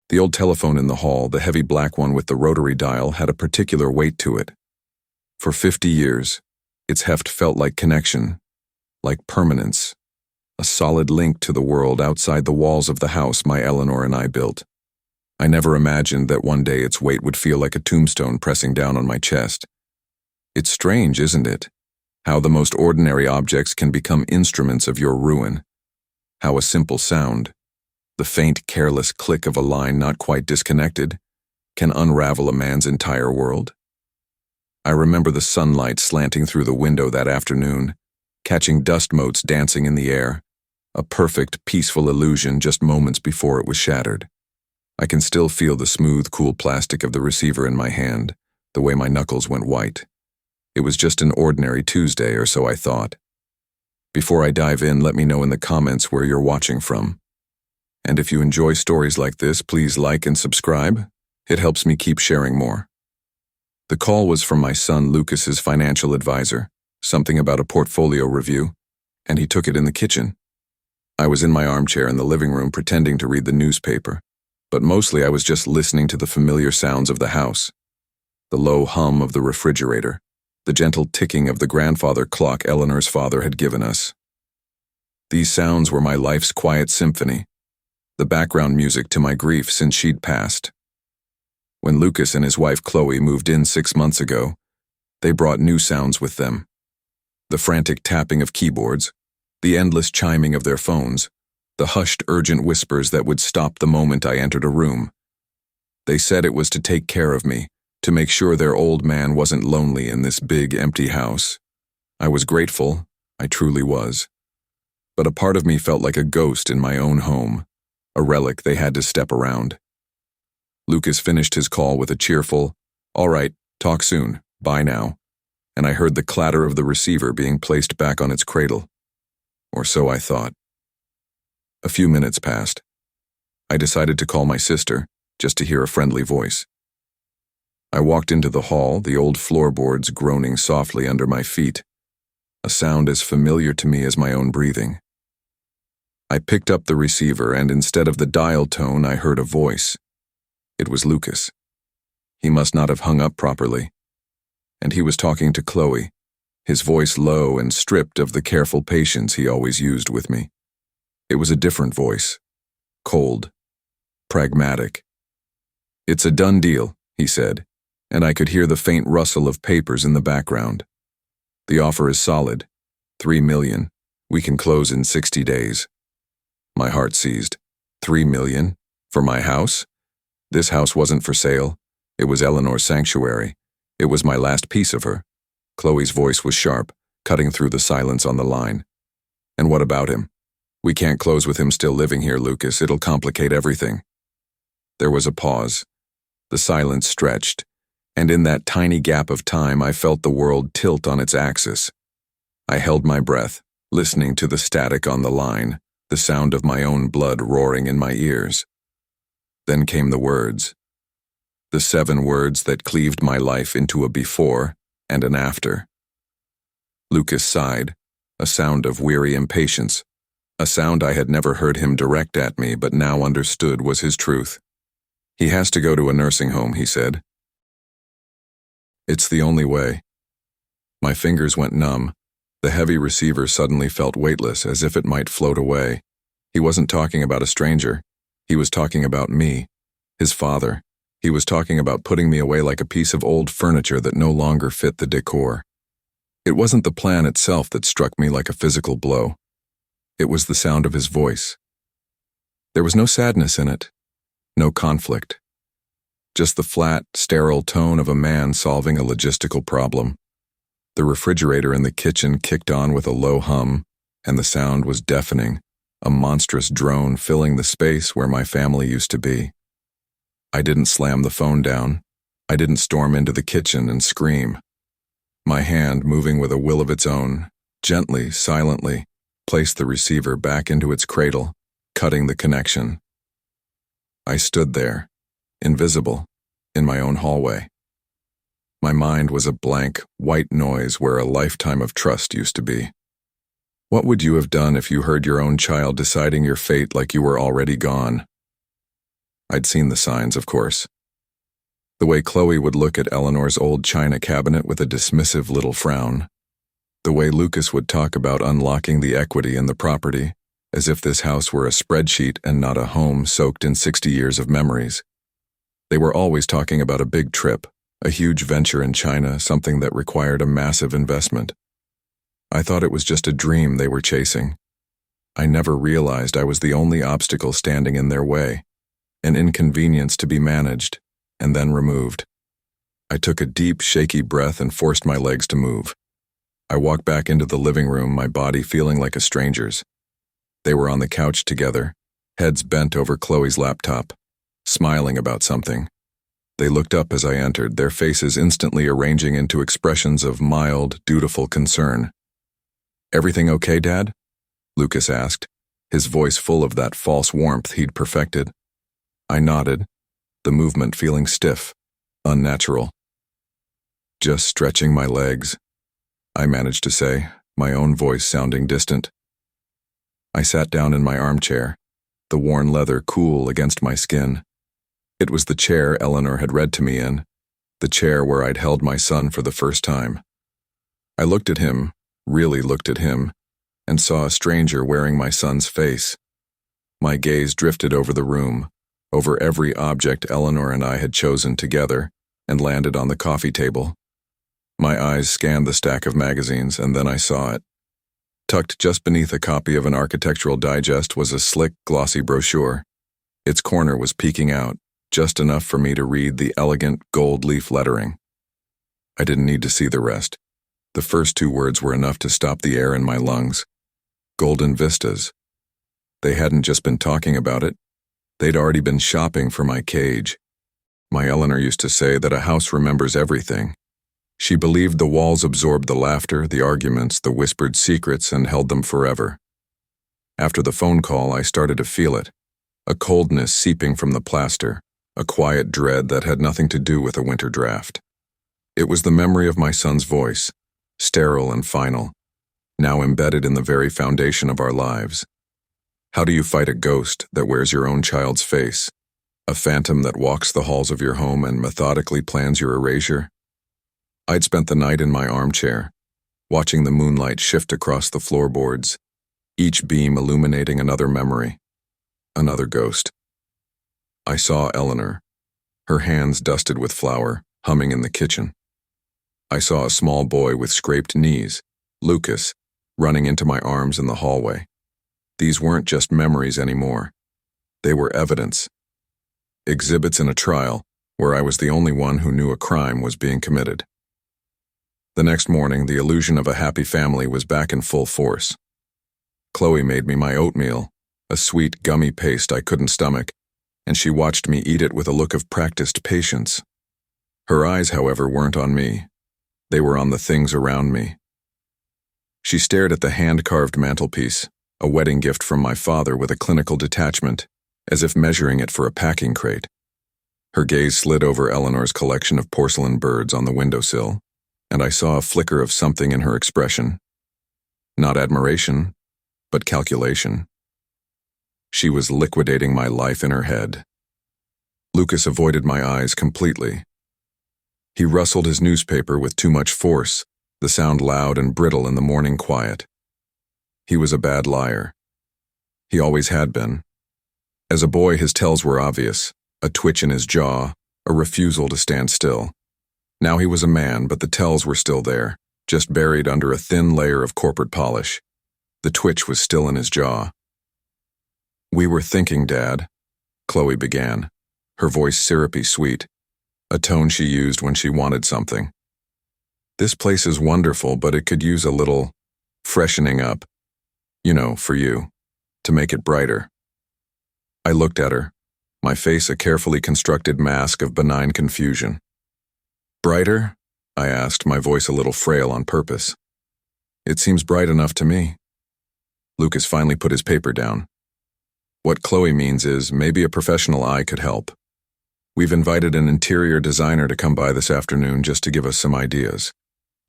The old telephone in the hall, the heavy black one with the rotary dial, had a particular weight to it. For 50 years, its heft felt like connection, like permanence, a solid link to the world outside the walls of the house my Eleanor and I built. I never imagined that one day its weight would feel like a tombstone pressing down on my chest. It's strange, isn't it? How the most ordinary objects can become instruments of your ruin. How a simple sound, the faint, careless click of a line not quite disconnected, can unravel a man's entire world. I remember the sunlight slanting through the window that afternoon, catching dust motes dancing in the air, a perfect, peaceful illusion just moments before it was shattered. I can still feel the smooth, cool plastic of the receiver in my hand, the way my knuckles went white. It was just an ordinary Tuesday, or so I thought. Before I dive in, let me know in the comments where you're watching from. And if you enjoy stories like this, please like and subscribe. It helps me keep sharing more. The call was from my son Lucas's financial advisor, something about a portfolio review, and he took it in the kitchen. I was in my armchair in the living room pretending to read the newspaper, but mostly I was just listening to the familiar sounds of the house. The low hum of the refrigerator, the gentle ticking of the grandfather clock Eleanor's father had given us. These sounds were my life's quiet symphony, the background music to my grief since she'd passed. When Lucas and his wife Chloe moved in 6 months ago, they brought new sounds with them. The frantic tapping of keyboards, the endless chiming of their phones, the hushed, urgent whispers that would stop the moment I entered a room. They said it was to take care of me, to make sure their old man wasn't lonely in this big, empty house. I was grateful, I truly was. But a part of me felt like a ghost in my own home, a relic they had to step around. Lucas finished his call with a cheerful, "All right, talk soon, bye now," and I heard the clatter of the receiver being placed back on its cradle. Or so I thought. A few minutes passed. I decided to call my sister, just to hear a friendly voice. I walked into the hall, the old floorboards groaning softly under my feet, a sound as familiar to me as my own breathing. I picked up the receiver, and instead of the dial tone, I heard a voice. It was Lucas. He must not have hung up properly. And he was talking to Chloe, his voice low and stripped of the careful patience he always used with me. It was a different voice, cold, pragmatic. "It's a done deal," he said, and I could hear the faint rustle of papers in the background. "The offer is solid, $3 million. We can close in 60 days. My heart seized. $3 million? For my house? This house wasn't for sale. It was Eleanor's sanctuary. It was my last piece of her. Chloe's voice was sharp, cutting through the silence on the line. "And what about him? We can't close with him still living here, Lucas. It'll complicate everything." There was a pause. The silence stretched, and in that tiny gap of time I felt the world tilt on its axis. I held my breath, listening to the static on the line, the sound of my own blood roaring in my ears. Then came the words. The 7 words that cleaved my life into a before and an after. Lucas sighed, a sound of weary impatience, a sound I had never heard him direct at me but now understood was his truth. "He has to go to a nursing home," he said. "It's the only way." My fingers went numb. The heavy receiver suddenly felt weightless, as if it might float away. He wasn't talking about a stranger. He was talking about me, his father. He was talking about putting me away like a piece of old furniture that no longer fit the decor. It wasn't the plan itself that struck me like a physical blow. It was the sound of his voice. There was no sadness in it, no conflict. Just the flat, sterile tone of a man solving a logistical problem. The refrigerator in the kitchen kicked on with a low hum, and the sound was deafening, a monstrous drone filling the space where my family used to be. I didn't slam the phone down. I didn't storm into the kitchen and scream. My hand, moving with a will of its own, gently, silently, placed the receiver back into its cradle, cutting the connection. I stood there, invisible, in my own hallway. My mind was a blank, white noise where a lifetime of trust used to be. What would you have done if you heard your own child deciding your fate like you were already gone? I'd seen the signs, of course. The way Chloe would look at Eleanor's old china cabinet with a dismissive little frown. The way Lucas would talk about unlocking the equity in the property, as if this house were a spreadsheet and not a home soaked in 60 years of memories. They were always talking about a big trip, a huge venture in China, something that required a massive investment. I thought it was just a dream they were chasing. I never realized I was the only obstacle standing in their way, an inconvenience to be managed and then removed. I took a deep, shaky breath and forced my legs to move. I walked back into the living room, my body feeling like a stranger's. They were on the couch together, heads bent over Chloe's laptop, smiling about something. They looked up as I entered, their faces instantly arranging into expressions of mild, dutiful concern. "Everything okay, Dad?" Lucas asked, his voice full of that false warmth he'd perfected. I nodded, the movement feeling stiff, unnatural. "Just stretching my legs," I managed to say, my own voice sounding distant. I sat down in my armchair, the worn leather cool against my skin. It was the chair Eleanor had read to me in, the chair where I'd held my son for the first time. I looked at him, really looked at him, and saw a stranger wearing my son's face. My gaze drifted over the room, over every object Eleanor and I had chosen together, and landed on the coffee table. My eyes scanned the stack of magazines, and then I saw it. Tucked just beneath a copy of an architectural digest was a slick, glossy brochure. Its corner was peeking out, just enough for me to read the elegant gold leaf lettering. I didn't need to see the rest. The first two words were enough to stop the air in my lungs. Golden Vistas. They hadn't just been talking about it. They'd already been shopping for my cage. My Eleanor used to say that a house remembers everything. She believed the walls absorbed the laughter, the arguments, the whispered secrets, and held them forever. After the phone call, I started to feel it, a coldness seeping from the plaster, a quiet dread that had nothing to do with a winter draft. It was the memory of my son's voice, sterile and final, now embedded in the very foundation of our lives. How do you fight a ghost that wears your own child's face, a phantom that walks the halls of your home and methodically plans your erasure? I'd spent the night in my armchair, watching the moonlight shift across the floorboards, each beam illuminating another memory, another ghost. I saw Eleanor, her hands dusted with flour, humming in the kitchen. I saw a small boy with scraped knees, Lucas, running into my arms in the hallway. These weren't just memories anymore. They were evidence. Exhibits in a trial where I was the only one who knew a crime was being committed. The next morning, the illusion of a happy family was back in full force. Chloe made me my oatmeal, a sweet, gummy paste I couldn't stomach, and she watched me eat it with a look of practiced patience. Her eyes, however, weren't on me. They were on the things around me. She stared at the hand-carved mantelpiece, a wedding gift from my father with a clinical detachment, as if measuring it for a packing crate. Her gaze slid over Eleanor's collection of porcelain birds on the windowsill, and I saw a flicker of something in her expression. Not admiration, but calculation. She was liquidating my life in her head. Lucas avoided my eyes completely. He rustled his newspaper with too much force, the sound loud and brittle in the morning quiet. He was a bad liar. He always had been. As a boy, his tells were obvious, a twitch in his jaw, a refusal to stand still. Now he was a man, but the tells were still there, just buried under a thin layer of corporate polish. The twitch was still in his jaw. "We were thinking, Dad," Chloe began, her voice syrupy sweet, a tone she used when she wanted something. "This place is wonderful, but it could use a little freshening up. You know, for you, to make it brighter." I looked at her, my face a carefully constructed mask of benign confusion. "Brighter?" I asked, my voice a little frail on purpose. "It seems bright enough to me." Lucas finally put his paper down. "What Chloe means is maybe a professional eye could help. We've invited an interior designer to come by this afternoon just to give us some ideas.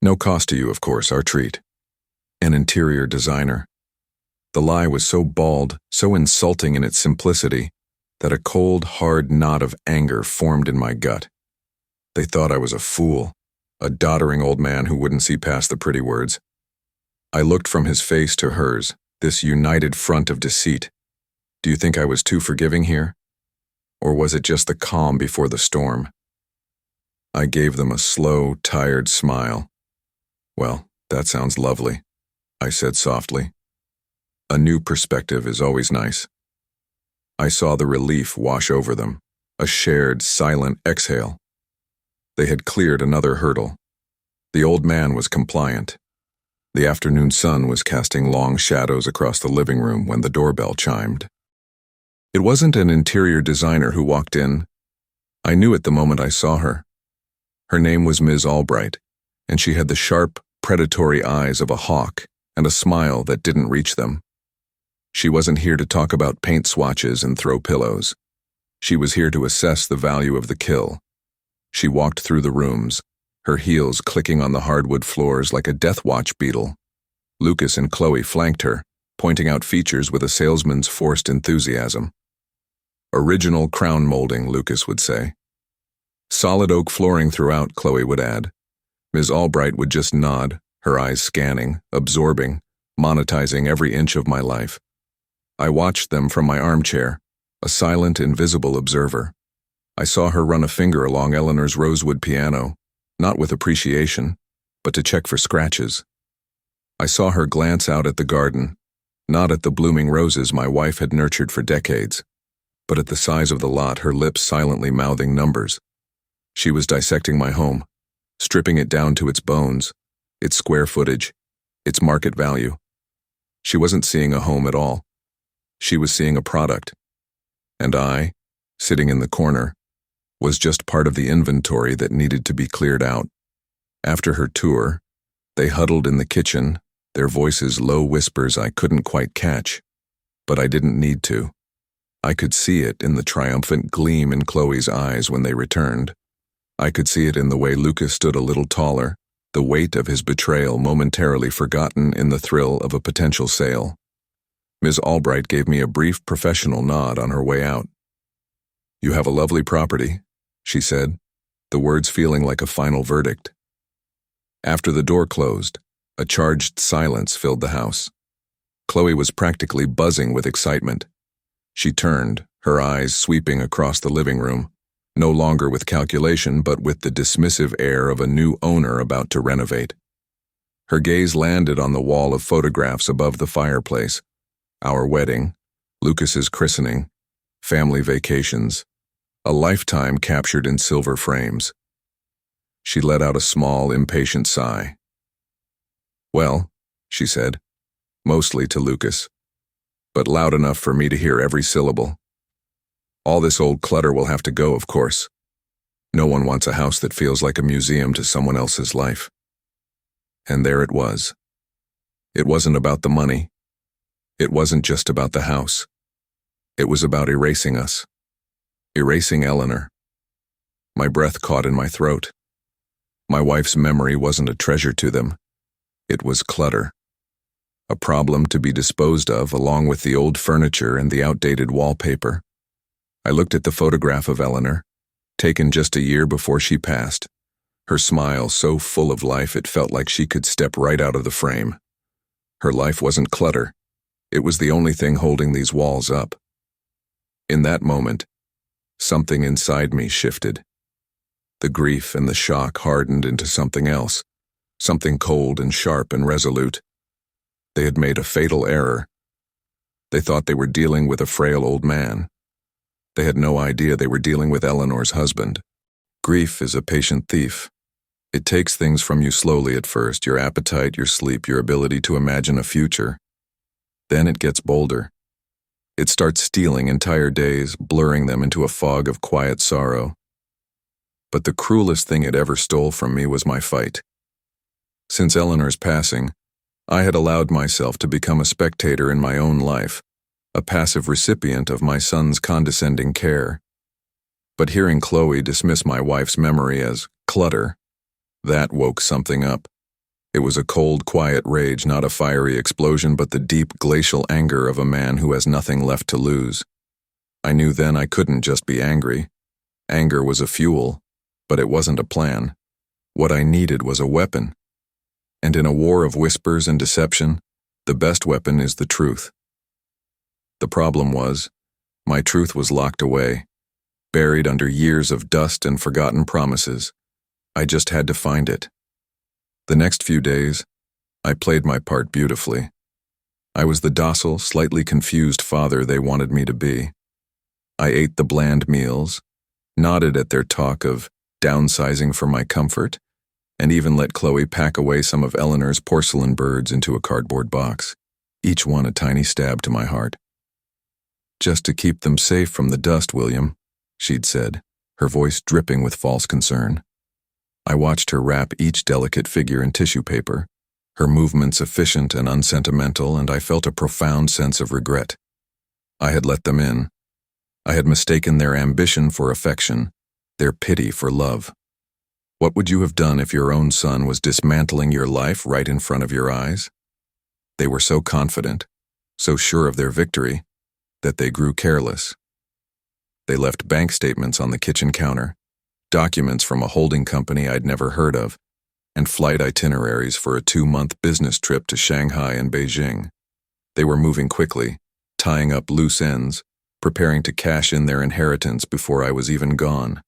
No cost to you, of course, our treat." An interior designer. The lie was so bald, so insulting in its simplicity, that a cold, hard knot of anger formed in my gut. They thought I was a fool, a doddering old man who wouldn't see past the pretty words. I looked from his face to hers, this united front of deceit. Do you think I was too forgiving here? Or was it just the calm before the storm? I gave them a slow, tired smile. Well, that sounds lovely, I said softly. A new perspective is always nice. I saw the relief wash over them, a shared, silent exhale. They had cleared another hurdle. The old man was compliant. The afternoon sun was casting long shadows across the living room when the doorbell chimed. It wasn't an interior designer who walked in. I knew it the moment I saw her. Her name was Ms. Albright, and she had the sharp, predatory eyes of a hawk and a smile that didn't reach them. She wasn't here to talk about paint swatches and throw pillows. She was here to assess the value of the kill. She walked through the rooms, her heels clicking on the hardwood floors like a death watch beetle. Lucas and Chloe flanked her, pointing out features with a salesman's forced enthusiasm. Original crown molding, Lucas would say. Solid oak flooring throughout, Chloe would add. Ms. Albright would just nod, her eyes scanning, absorbing, monetizing every inch of my life. I watched them from my armchair, a silent, invisible observer. I saw her run a finger along Eleanor's rosewood piano, not with appreciation, but to check for scratches. I saw her glance out at the garden, not at the blooming roses my wife had nurtured for decades, but at the size of the lot, her lips silently mouthing numbers. She was dissecting my home, stripping it down to its bones, its square footage, its market value. She wasn't seeing a home at all. She was seeing a product. And I, sitting in the corner, was just part of the inventory that needed to be cleared out. After her tour, they huddled in the kitchen, their voices low whispers I couldn't quite catch, but I didn't need to. I could see it in the triumphant gleam in Chloe's eyes when they returned. I could see it in the way Lucas stood a little taller, the weight of his betrayal momentarily forgotten in the thrill of a potential sale. Ms. Albright gave me a brief professional nod on her way out. "You have a lovely property," she said, the words feeling like a final verdict. After the door closed, a charged silence filled the house. Chloe was practically buzzing with excitement. She turned, her eyes sweeping across the living room, no longer with calculation but with the dismissive air of a new owner about to renovate. Her gaze landed on the wall of photographs above the fireplace. Our wedding, Lucas's christening, family vacations, a lifetime captured in silver frames. She let out a small, impatient sigh. "Well," she said, mostly to Lucas, but loud enough for me to hear every syllable. "All this old clutter will have to go, of course. No one wants a house that feels like a museum to someone else's life." And there it was. It wasn't about the money. It wasn't just about the house. It was about erasing us. Erasing Eleanor. My breath caught in my throat. My wife's memory wasn't a treasure to them. It was clutter. A problem to be disposed of along with the old furniture and the outdated wallpaper. I looked at the photograph of Eleanor, taken just a year before she passed. Her smile so full of life it felt like she could step right out of the frame. Her life wasn't clutter. It was the only thing holding these walls up. In that moment, something inside me shifted. The grief and the shock hardened into something else, something cold and sharp and resolute. They had made a fatal error. They thought they were dealing with a frail old man. They had no idea they were dealing with Eleanor's husband. Grief is a patient thief. It takes things from you slowly at first, your appetite, your sleep, your ability to imagine a future. Then it gets bolder. It starts stealing entire days, blurring them into a fog of quiet sorrow. But the cruelest thing it ever stole from me was my fight. Since Eleanor's passing, I had allowed myself to become a spectator in my own life, a passive recipient of my son's condescending care. But hearing Chloe dismiss my wife's memory as clutter, that woke something up. It was a cold, quiet rage, not a fiery explosion, but the deep, glacial anger of a man who has nothing left to lose. I knew then I couldn't just be angry. Anger was a fuel, but it wasn't a plan. What I needed was a weapon. And in a war of whispers and deception, the best weapon is the truth. The problem was, my truth was locked away, buried under years of dust and forgotten promises. I just had to find it. The next few days, I played my part beautifully. I was the docile, slightly confused father they wanted me to be. I ate the bland meals, nodded at their talk of downsizing for my comfort, and even let Chloe pack away some of Eleanor's porcelain birds into a cardboard box, each one a tiny stab to my heart. "Just to keep them safe from the dust, William," she'd said, her voice dripping with false concern. I watched her wrap each delicate figure in tissue paper, her movements efficient and unsentimental, and I felt a profound sense of regret. I had let them in. I had mistaken their ambition for affection, their pity for love. What would you have done if your own son was dismantling your life right in front of your eyes? They were so confident, so sure of their victory, that they grew careless. They left bank statements on the kitchen counter, documents from a holding company I'd never heard of, and flight itineraries for a 2-month business trip to Shanghai and Beijing. They were moving quickly, tying up loose ends, preparing to cash in their inheritance before I was even gone.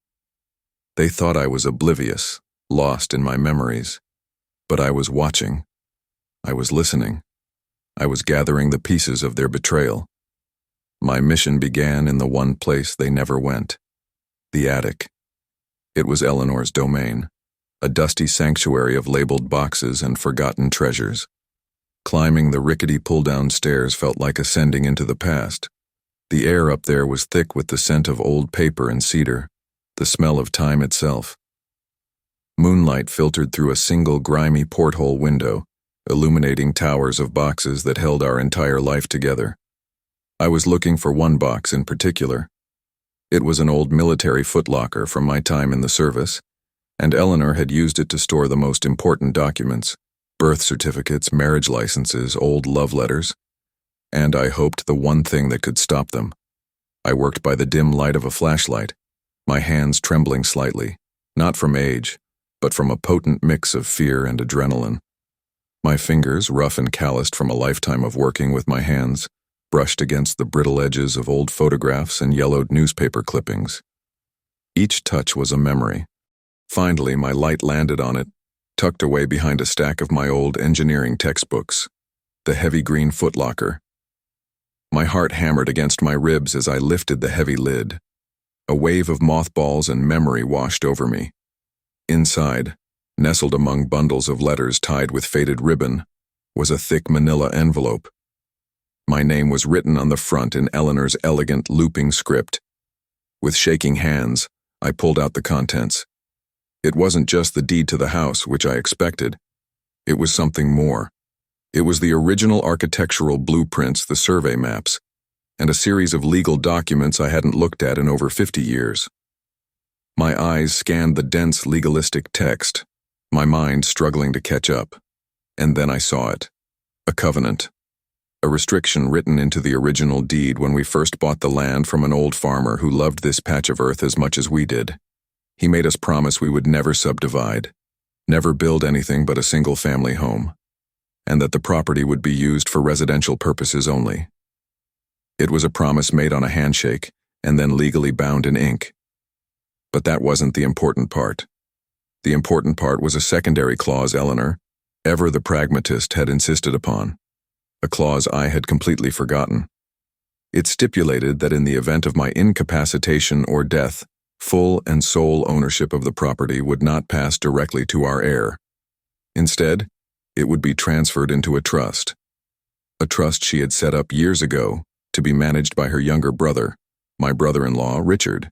They thought I was oblivious, lost in my memories. But I was watching. I was listening. I was gathering the pieces of their betrayal. My mission began in the one place they never went, the attic. It was Eleanor's domain, a dusty sanctuary of labeled boxes and forgotten treasures. Climbing the rickety pull-down stairs felt like ascending into the past. The air up there was thick with the scent of old paper and cedar, the smell of time itself. Moonlight filtered through a single grimy porthole window, illuminating towers of boxes that held our entire life together. I was looking for one box in particular. It was an old military footlocker from my time in the service, and Eleanor had used it to store the most important documents, birth certificates, marriage licenses, old love letters, and I hoped the one thing that could stop them. I worked by the dim light of a flashlight, my hands trembling slightly, not from age, but from a potent mix of fear and adrenaline. My fingers, rough and calloused from a lifetime of working with my hands, brushed against the brittle edges of old photographs and yellowed newspaper clippings. Each touch was a memory. Finally, my light landed on it, tucked away behind a stack of my old engineering textbooks, the heavy green footlocker. My heart hammered against my ribs as I lifted the heavy lid. A wave of mothballs and memory washed over me. Inside, nestled among bundles of letters tied with faded ribbon, was a thick manila envelope. My name was written on the front in Eleanor's elegant, looping script. With shaking hands, I pulled out the contents. It wasn't just the deed to the house, which I expected. It was something more. It was the original architectural blueprints, the survey maps, and a series of legal documents I hadn't looked at in over 50 years. My eyes scanned the dense legalistic text, my mind struggling to catch up. And then I saw it. A covenant. A restriction written into the original deed when we first bought the land from an old farmer who loved this patch of earth as much as we did. He made us promise we would never subdivide, never build anything but a single-family home, and that the property would be used for residential purposes only. It was a promise made on a handshake and then legally bound in ink. But that wasn't the important part. The important part was a secondary clause Eleanor, ever the pragmatist, had insisted upon. A clause I had completely forgotten. It stipulated that in the event of my incapacitation or death, full and sole ownership of the property would not pass directly to our heir. Instead, it would be transferred into a trust she had set up years ago to be managed by her younger brother, my brother-in-law, Richard.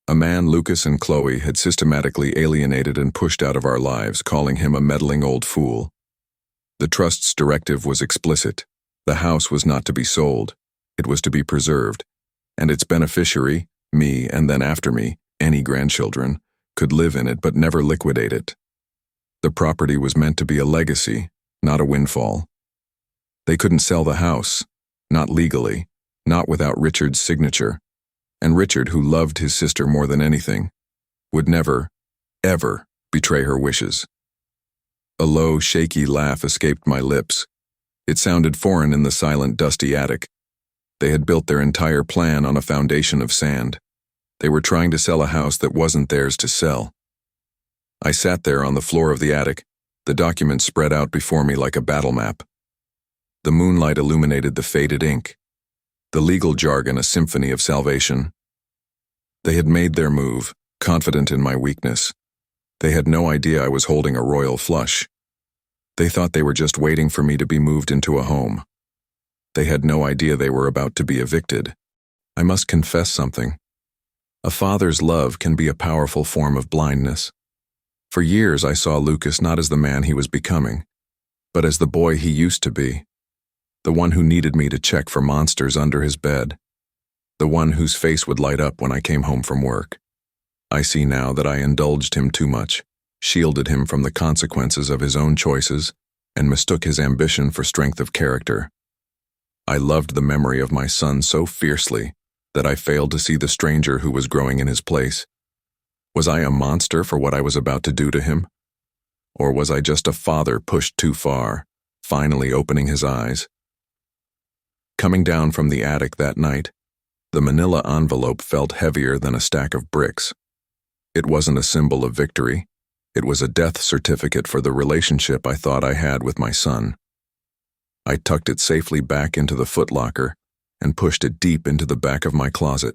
A man Lucas and Chloe had systematically alienated and pushed out of our lives, calling him a meddling old fool. The trust's directive was explicit. The house was not to be sold. It was to be preserved, and its beneficiary, me and then after me, any grandchildren, could live in it but never liquidate it. The property was meant to be a legacy, not a windfall. They couldn't sell the house, not legally, not without Richard's signature, And Richard, who loved his sister more than anything, would never, ever betray her wishes. A low, shaky laugh escaped my lips. It sounded foreign in the silent, dusty attic. They had built their entire plan on a foundation of sand. They were trying to sell a house that wasn't theirs to sell. I sat there on the floor of the attic, the documents spread out before me like a battle map. The moonlight illuminated the faded ink, the legal jargon a symphony of salvation. They had made their move, confident in my weakness. They had no idea I was holding a royal flush. They thought they were just waiting for me to be moved into a home. They had no idea they were about to be evicted. I must confess something. A father's love can be a powerful form of blindness. For years I saw Lucas not as the man he was becoming, but as the boy he used to be. The one who needed me to check for monsters under his bed. The one whose face would light up when I came home from work. I see now that I indulged him too much, shielded him from the consequences of his own choices, and mistook his ambition for strength of character. I loved the memory of my son so fiercely that I failed to see the stranger who was growing in his place. Was I a monster for what I was about to do to him? Or was I just a father pushed too far, finally opening his eyes? Coming down from the attic that night, the manila envelope felt heavier than a stack of bricks. It wasn't a symbol of victory. It was a death certificate for the relationship I thought I had with my son. I tucked it safely back into the footlocker and pushed it deep into the back of my closet,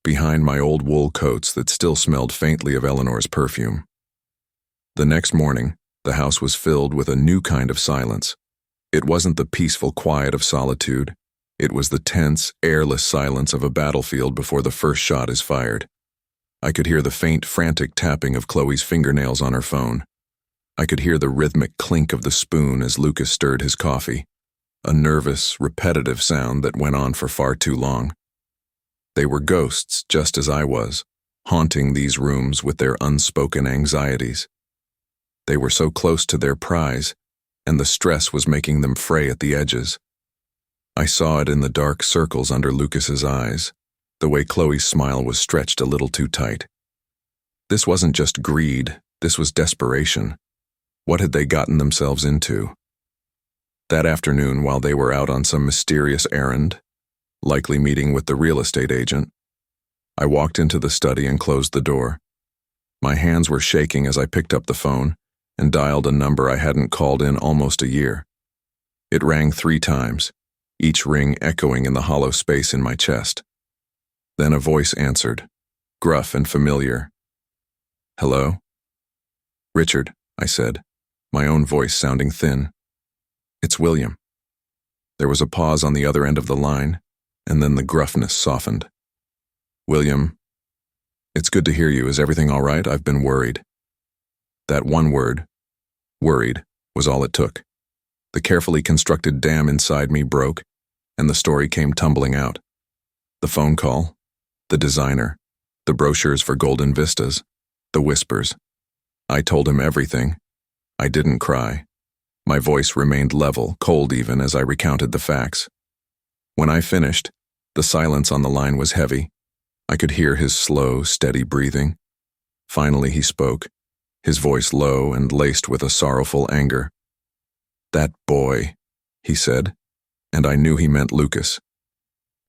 behind my old wool coats that still smelled faintly of Eleanor's perfume. The next morning, the house was filled with a new kind of silence. It wasn't the peaceful quiet of solitude. It was the tense, airless silence of a battlefield before the first shot is fired. I could hear the faint, frantic tapping of Chloe's fingernails on her phone. I could hear the rhythmic clink of the spoon as Lucas stirred his coffee, a nervous, repetitive sound that went on for far too long. They were ghosts, just as I was, haunting these rooms with their unspoken anxieties. They were so close to their prize, and the stress was making them fray at the edges. I saw it in the dark circles under Lucas's eyes, the way Chloe's smile was stretched a little too tight. This wasn't just greed, this was desperation. What had they gotten themselves into? That afternoon, while they were out on some mysterious errand, likely meeting with the real estate agent, I walked into the study and closed the door. My hands were shaking as I picked up the phone and dialed a number I hadn't called in almost a year. It rang 3 times, each ring echoing in the hollow space in my chest. Then a voice answered, gruff and familiar. "Hello?" "Richard," I said, my own voice sounding thin. "It's William." There was a pause on the other end of the line, and then the gruffness softened. "William, it's good to hear you. Is everything all right? I've been worried." That one word, worried, was all it took. The carefully constructed dam inside me broke, and the story came tumbling out. The phone call, the designer, the brochures for Golden Vistas, the whispers. I told him everything. I didn't cry. My voice remained level, cold even, as I recounted the facts. When I finished, the silence on the line was heavy. I could hear his slow, steady breathing. Finally he spoke, his voice low and laced with a sorrowful anger. "That boy," he said, and I knew he meant Lucas.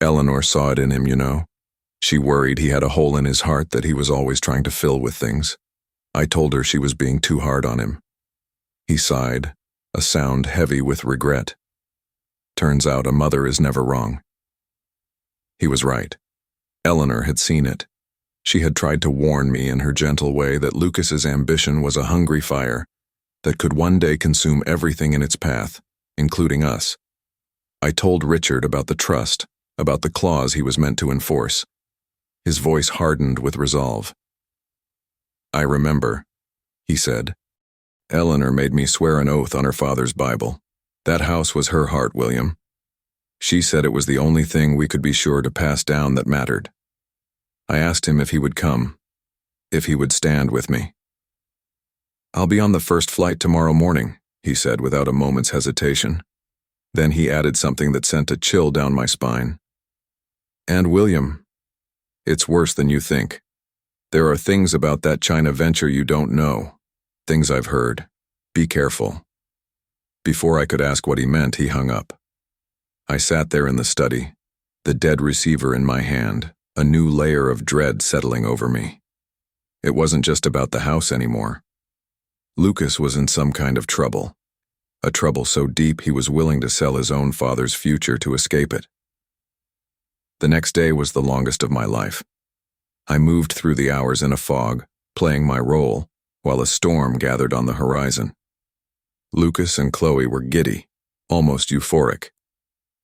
Eleanor saw it in him, you know. She worried he had a hole in his heart that he was always trying to fill with things. I told her she was being too hard on him. He sighed, a sound heavy with regret. Turns out a mother is never wrong. He was right. Eleanor had seen it. She had tried to warn me in her gentle way that Lucas's ambition was a hungry fire that could one day consume everything in its path, including us. I told Richard about the trust, about the clause he was meant to enforce. His voice hardened with resolve. "I remember," he said. "Eleanor made me swear an oath on her father's Bible. That house was her heart, William. She said it was the only thing we could be sure to pass down that mattered. I asked him if he would come, if he would stand with me. "I'll be on the first flight tomorrow morning," he said without a moment's hesitation. Then he added something that sent a chill down my spine. "And William, It's worse than you think. There are things about that China venture you don't know. Things I've heard. Be careful." Before I could ask what he meant, he hung up. I sat there in the study, the dead receiver in my hand, a new layer of dread settling over me. It wasn't just about the house anymore. Lucas was in some kind of trouble. A trouble so deep he was willing to sell his own father's future to escape it. The next day was the longest of my life. I moved through the hours in a fog, playing my role, while a storm gathered on the horizon. Lucas and Chloe were giddy, almost euphoric.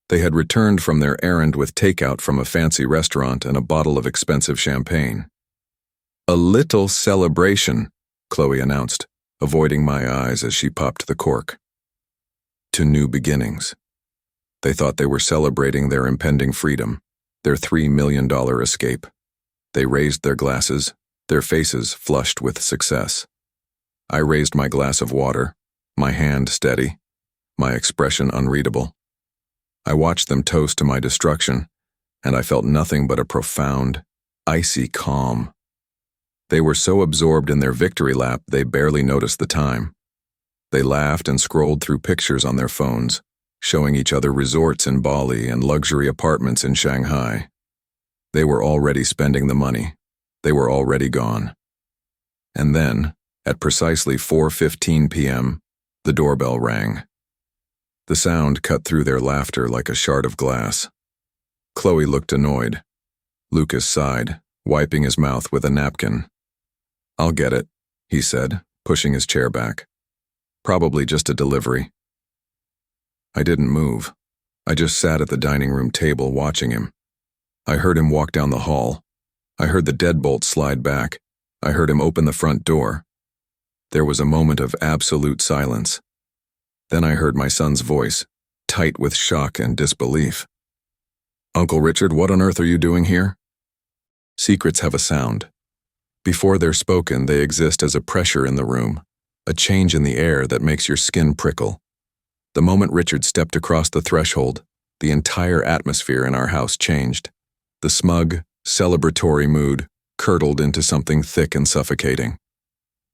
They had returned from their errand with takeout from a fancy restaurant and a bottle of expensive champagne. "A little celebration," Chloe announced, avoiding my eyes as she popped the cork. "To new beginnings." They thought they were celebrating their impending freedom, their $3 million escape. They raised their glasses, their faces flushed with success. I raised my glass of water, my hand steady, my expression unreadable. I watched them toast to my destruction, and I felt nothing but a profound, icy calm. They were so absorbed in their victory lap they barely noticed the time. They laughed and scrolled through pictures on their phones, showing each other resorts in Bali and luxury apartments in Shanghai. They were already spending the money. They were already gone. And then, at precisely 4:15 p.m., the doorbell rang. The sound cut through their laughter like a shard of glass. Chloe looked annoyed. Lucas sighed, wiping his mouth with a napkin. "I'll get it," he said, pushing his chair back. "Probably just a delivery." I didn't move. I just sat at the dining room table watching him. I heard him walk down the hall. I heard the deadbolt slide back. I heard him open the front door. There was a moment of absolute silence. Then I heard my son's voice, tight with shock and disbelief. "Uncle Richard, what on earth are you doing here?" Secrets have a sound. Before they're spoken, they exist as a pressure in the room, a change in the air that makes your skin prickle. The moment Richard stepped across the threshold, the entire atmosphere in our house changed. The smug, celebratory mood curdled into something thick and suffocating.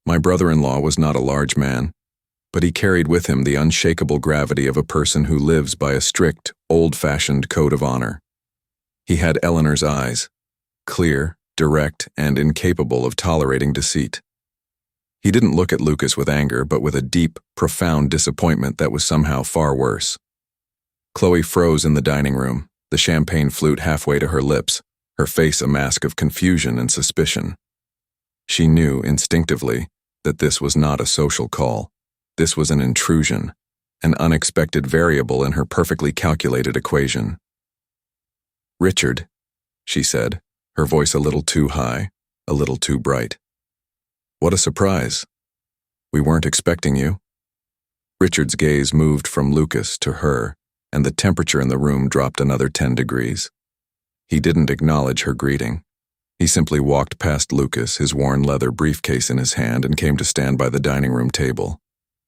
My brother-in-law was not a large man, but he carried with him the unshakable gravity of a person who lives by a strict, old-fashioned code of honor. He had Eleanor's eyes, clear, direct, and incapable of tolerating deceit. He didn't look at Lucas with anger, but with a deep, profound disappointment that was somehow far worse. Chloe froze in the dining room, the champagne flute halfway to her lips, her face a mask of confusion and suspicion. She knew, instinctively, that this was not a social call. This was an intrusion, an unexpected variable in her perfectly calculated equation. "Richard," she said, her voice a little too high, a little too bright. "What a surprise. We weren't expecting you." Richard's gaze moved from Lucas to her, and the temperature in the room dropped another 10 degrees. He didn't acknowledge her greeting. He simply walked past Lucas, his worn leather briefcase in his hand, and came to stand by the dining room table.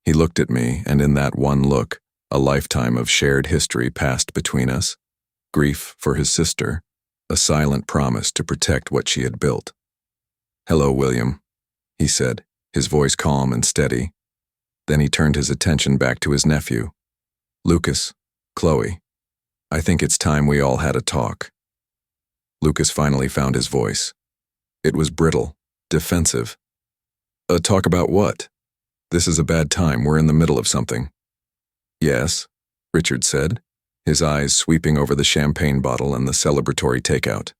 He looked at me, and in that one look, a lifetime of shared history passed between us. Grief for his sister, a silent promise to protect what she had built. "Hello, William," he said, his voice calm and steady. Then he turned his attention back to his nephew. "Lucas, Chloe, I think it's time we all had a talk." Lucas finally found his voice. It was brittle, defensive. "A talk about what? This is a bad time, we're in the middle of something." "Yes," Richard said, his eyes sweeping over the champagne bottle and the celebratory takeout.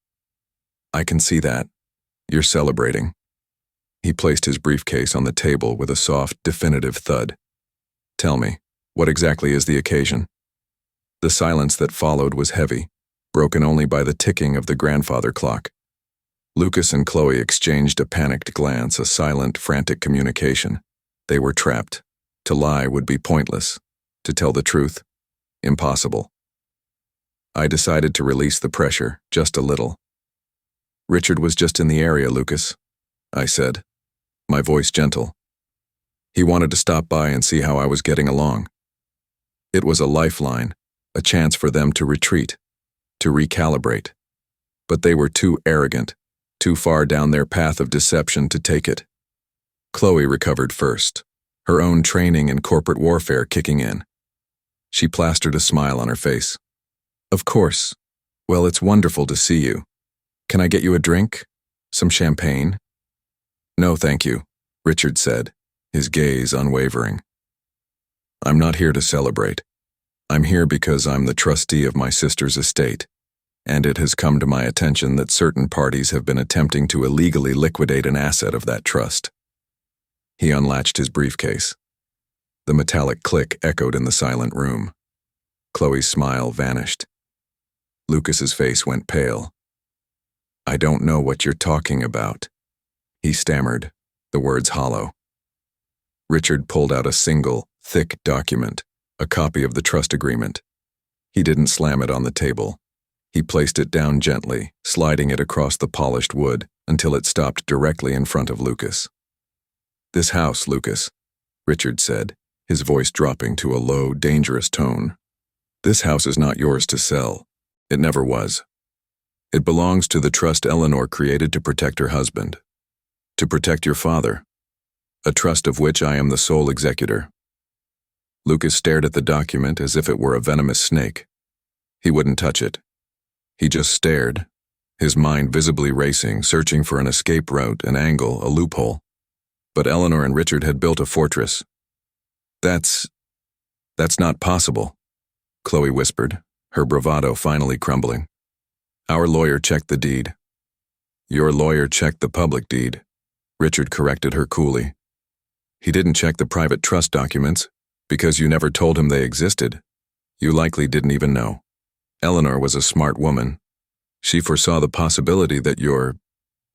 "I can see that. You're celebrating." He placed his briefcase on the table with a soft, definitive thud. "Tell me, what exactly is the occasion?" The silence that followed was heavy, broken only by the ticking of the grandfather clock. Lucas and Chloe exchanged a panicked glance, a silent, frantic communication. They were trapped. To lie would be pointless. To tell the truth, impossible. I decided to release the pressure, just a little. "Richard was just in the area, Lucas," I said, my voice gentle. "He wanted to stop by and see how I was getting along." It was a lifeline, a chance for them to retreat, to recalibrate. but they were too arrogant, too far down their path of deception to take it. Chloe recovered first, her own training in corporate warfare kicking in. She plastered a smile on her face. Of course. Well, it's wonderful to see you. Can I get you a drink? Some champagne? No, thank you, Richard said, his gaze unwavering. I'm not here to celebrate. I'm here because I'm the trustee of my sister's estate, and it has come to my attention that certain parties have been attempting to illegally liquidate an asset of that trust. He unlatched his briefcase. The metallic click echoed in the silent room. Chloe's smile vanished. Lucas's face went pale. I don't know what you're talking about. He stammered, the words hollow. Richard pulled out a single, thick document, a copy of the trust agreement. He didn't slam it on the table. He placed it down gently, sliding it across the polished wood until it stopped directly in front of Lucas. This house, Lucas, Richard said, his voice dropping to a low, dangerous tone. This house is not yours to sell. It never was. It belongs to the trust Eleanor created to protect her husband, to protect your father, a trust of which I am the sole executor. Lucas stared at the document as if it were a venomous snake. He wouldn't touch it. He just stared, his mind visibly racing, searching for an escape route, an angle, a loophole. But Eleanor and Richard had built a fortress. That's not possible, Chloe whispered, her bravado finally crumbling. Our lawyer checked the deed. Your lawyer checked the public deed, Richard corrected her coolly. He didn't check the private trust documents because you never told him they existed. You likely didn't even know. Eleanor was a smart woman. She foresaw the possibility that your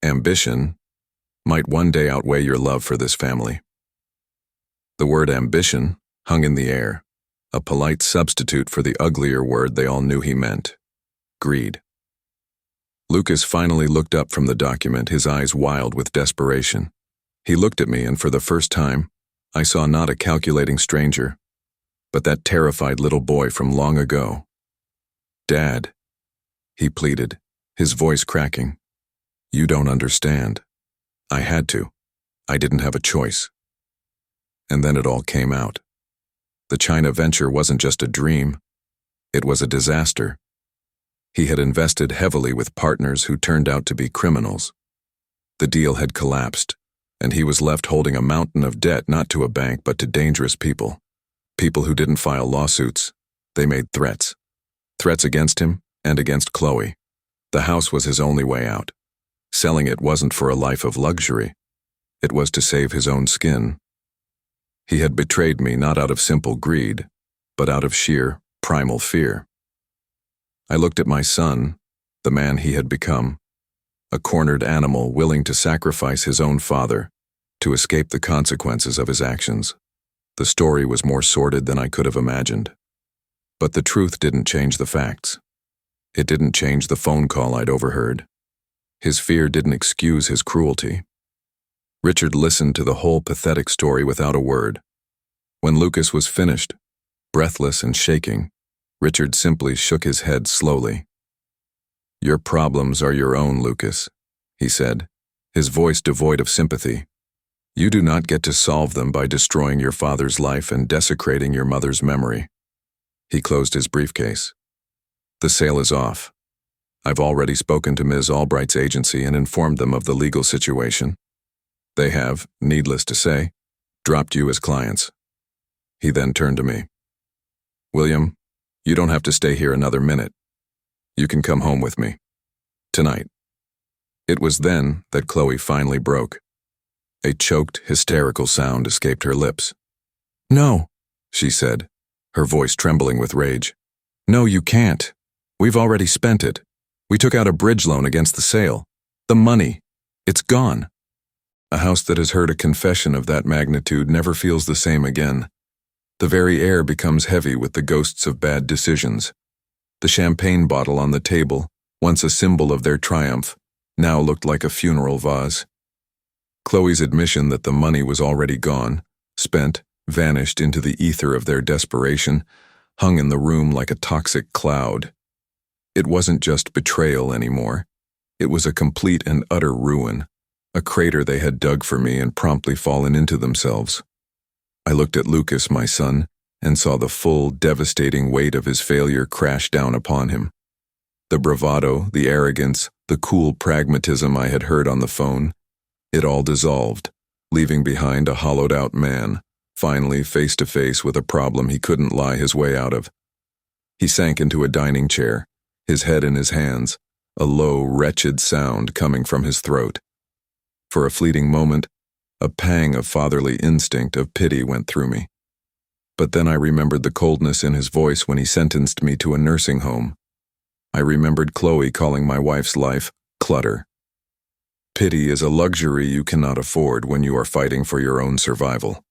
ambition might one day outweigh your love for this family. The word ambition hung in the air, a polite substitute for the uglier word they all knew he meant: greed. Lucas finally looked up from the document, his eyes wild with desperation. He looked at me, and for the first time, I saw not a calculating stranger, but that terrified little boy from long ago. Dad, he pleaded, his voice cracking. You don't understand. I had to. I didn't have a choice. And then it all came out. The China venture wasn't just a dream. It was a disaster. He had invested heavily with partners who turned out to be criminals. The deal had collapsed, and he was left holding a mountain of debt not to a bank but to dangerous people. People who didn't file lawsuits. They made threats. Threats against him and against Chloe. The house was his only way out. Selling it wasn't for a life of luxury. It was to save his own skin. He had betrayed me not out of simple greed, but out of sheer, primal fear. I looked at my son, the man he had become, a cornered animal willing to sacrifice his own father to escape the consequences of his actions. The story was more sordid than I could have imagined. But the truth didn't change the facts. It didn't change the phone call I'd overheard. His fear didn't excuse his cruelty. Richard listened to the whole pathetic story without a word. When Lucas was finished, breathless and shaking, Richard simply shook his head slowly. Your problems are your own, Lucas, he said, his voice devoid of sympathy. You do not get to solve them by destroying your father's life and desecrating your mother's memory. He closed his briefcase. The sale is off. I've already spoken to Ms. Albright's agency and informed them of the legal situation. They have, needless to say, dropped you as clients. He then turned to me. William, you don't have to stay here another minute. You can come home with me. Tonight. It was then that Chloe finally broke. A choked, hysterical sound escaped her lips. No, she said, her voice trembling with rage. No, you can't. We've already spent it. We took out a bridge loan against the sale. The money. It's gone. A house that has heard a confession of that magnitude never feels the same again. The very air becomes heavy with the ghosts of bad decisions. The champagne bottle on the table, once a symbol of their triumph, now looked like a funeral vase. Chloe's admission that the money was already gone, spent, vanished into the ether of their desperation, hung in the room like a toxic cloud. It wasn't just betrayal anymore. It was a complete and utter ruin, a crater they had dug for me and promptly fallen into themselves. I looked at Lucas, my son, and saw the full, devastating weight of his failure crash down upon him. The bravado, the arrogance, the cool pragmatism I had heard on the phone, it all dissolved, leaving behind a hollowed-out man, finally face to face with a problem he couldn't lie his way out of. He sank into a dining chair, his head in his hands, a low, wretched sound coming from his throat. For a fleeting moment, a pang of fatherly instinct of pity went through me. But then I remembered the coldness in his voice when he sentenced me to a nursing home. I remembered Chloe calling my wife's life clutter. Pity is a luxury you cannot afford when you are fighting for your own survival.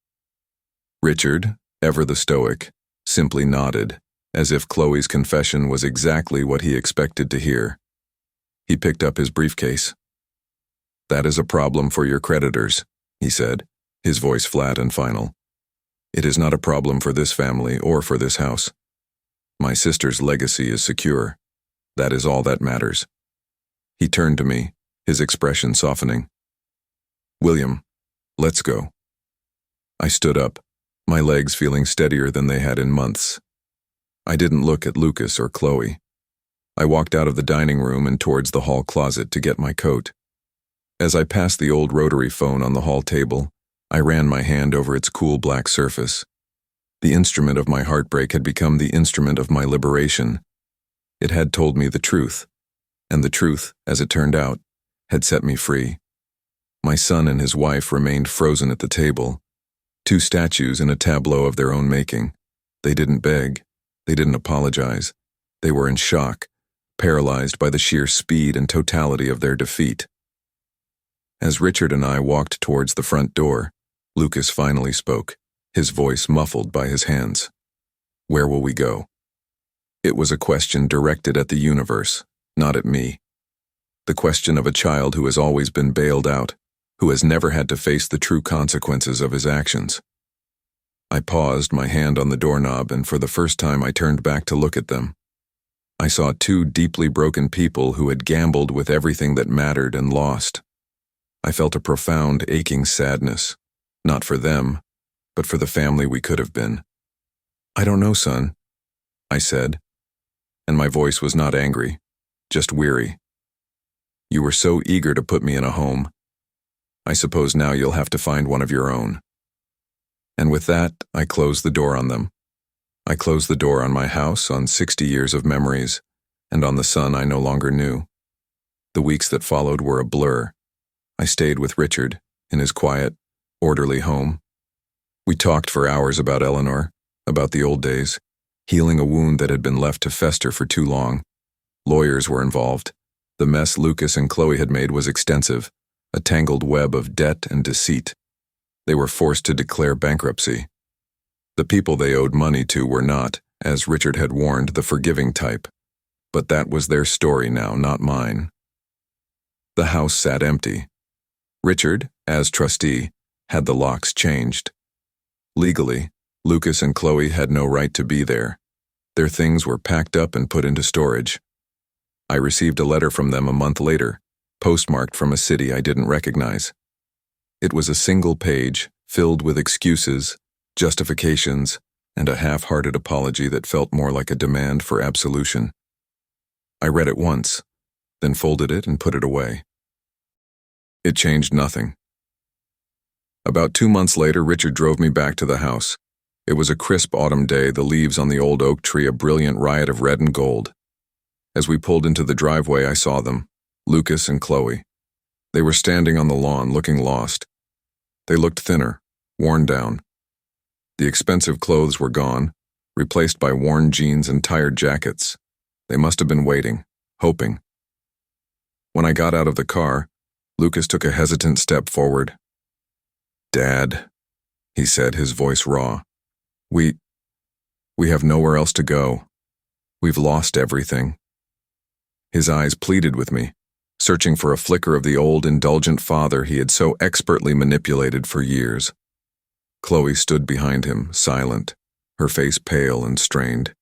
Richard, ever the stoic, simply nodded, as if Chloe's confession was exactly what he expected to hear. He picked up his briefcase. "That is a problem for your creditors," he said, his voice flat and final. "It is not a problem for this family or for this house. My sister's legacy is secure. That is all that matters." He turned to me, his expression softening. "William, let's go." I stood up, my legs feeling steadier than they had in months. I didn't look at Lucas or Chloe. I walked out of the dining room and towards the hall closet to get my coat. As I passed the old rotary phone on the hall table, I ran my hand over its cool black surface. The instrument of my heartbreak had become the instrument of my liberation. It had told me the truth, and the truth, as it turned out, had set me free. My son and his wife remained frozen at the table, two statues in a tableau of their own making. They didn't beg, they didn't apologize. They were in shock, paralyzed by the sheer speed and totality of their defeat. As Richard and I walked towards the front door, Lucas finally spoke, his voice muffled by his hands. "Where will we go?" It was a question directed at the universe, not at me. The question of a child who has always been bailed out, who has never had to face the true consequences of his actions. I paused, my hand on the doorknob, and for the first time I turned back to look at them. I saw two deeply broken people who had gambled with everything that mattered and lost. I felt a profound, aching sadness, not for them, but for the family we could have been. "I don't know, son," I said, and my voice was not angry, just weary. "You were so eager to put me in a home. I suppose now you'll have to find one of your own." And with that, I closed the door on them. I closed the door on my house, on 60 years of memories, and on the son I no longer knew. The weeks that followed were a blur. I stayed with Richard, in his quiet, orderly home. We talked for hours about Eleanor, about the old days, healing a wound that had been left to fester for too long. Lawyers were involved. The mess Lucas and Chloe had made was extensive, a tangled web of debt and deceit. They were forced to declare bankruptcy. The people they owed money to were not, as Richard had warned, the forgiving type. But that was their story now, not mine. The house sat empty. Richard, as trustee, had the locks changed. Legally, Lucas and Chloe had no right to be there. Their things were packed up and put into storage. I received a letter from them a month later, postmarked from a city I didn't recognize. It was a single page, filled with excuses, justifications, and a half-hearted apology that felt more like a demand for absolution. I read it once, then folded it and put it away. It changed nothing. About 2 months later, Richard drove me back to the house. It was a crisp autumn day, the leaves on the old oak tree a brilliant riot of red and gold. As we pulled into the driveway, I saw them, Lucas and Chloe. They were standing on the lawn, looking lost. They looked thinner, worn down. The expensive clothes were gone, replaced by worn jeans and tired jackets. They must have been waiting, hoping. When I got out of the car, Lucas took a hesitant step forward. "Dad," he said, his voice raw. We have nowhere else to go. We've lost everything." His eyes pleaded with me, searching for a flicker of the old, indulgent father he had so expertly manipulated for years. Chloe stood behind him, silent, her face pale and strained.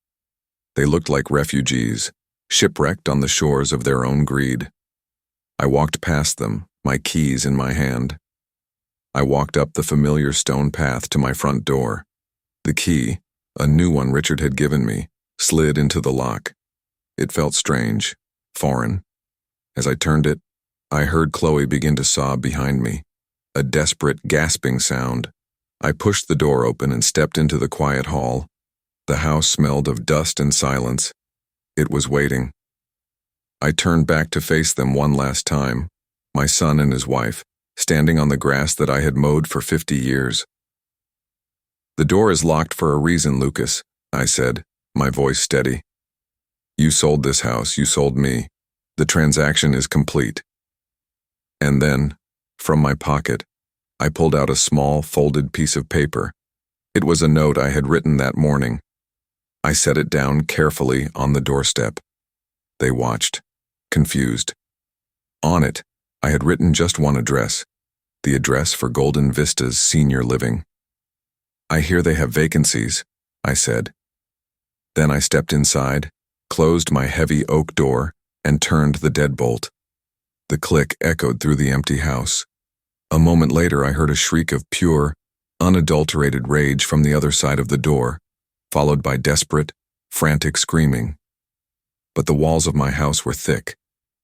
They looked like refugees, shipwrecked on the shores of their own greed. I walked past them, my keys in my hand. I walked up the familiar stone path to my front door. The key, a new one Richard had given me, slid into the lock. It felt strange, foreign. As I turned it, I heard Chloe begin to sob behind me, a desperate, gasping sound. I pushed the door open and stepped into the quiet hall. The house smelled of dust and silence. It was waiting. I turned back to face them one last time, my son and his wife, standing on the grass that I had mowed for 50 years. "The door is locked for a reason, Lucas," I said, my voice steady. "You sold this house, you sold me. The transaction is complete." And then, from my pocket, I pulled out a small, folded piece of paper. It was a note I had written that morning. I set it down carefully on the doorstep. They watched, confused. On it, I had written just one address, the address for Golden Vista's senior living. "I hear they have vacancies," I said. Then I stepped inside, closed my heavy oak door, and turned the deadbolt. The click echoed through the empty house. A moment later, I heard a shriek of pure, unadulterated rage from the other side of the door, followed by desperate, frantic screaming. But the walls of my house were thick.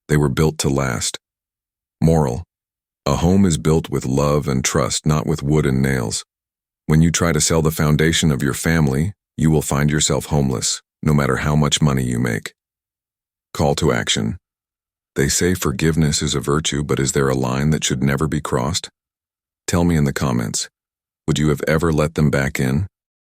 They were built to last. Moral: a home is built with love and trust, not with wood and nails. When you try to sell the foundation of your family, you will find yourself homeless, no matter how much money you make. Call to action. They say forgiveness is a virtue, but is there a line that should never be crossed? Tell me in the comments. Would you have ever let them back in?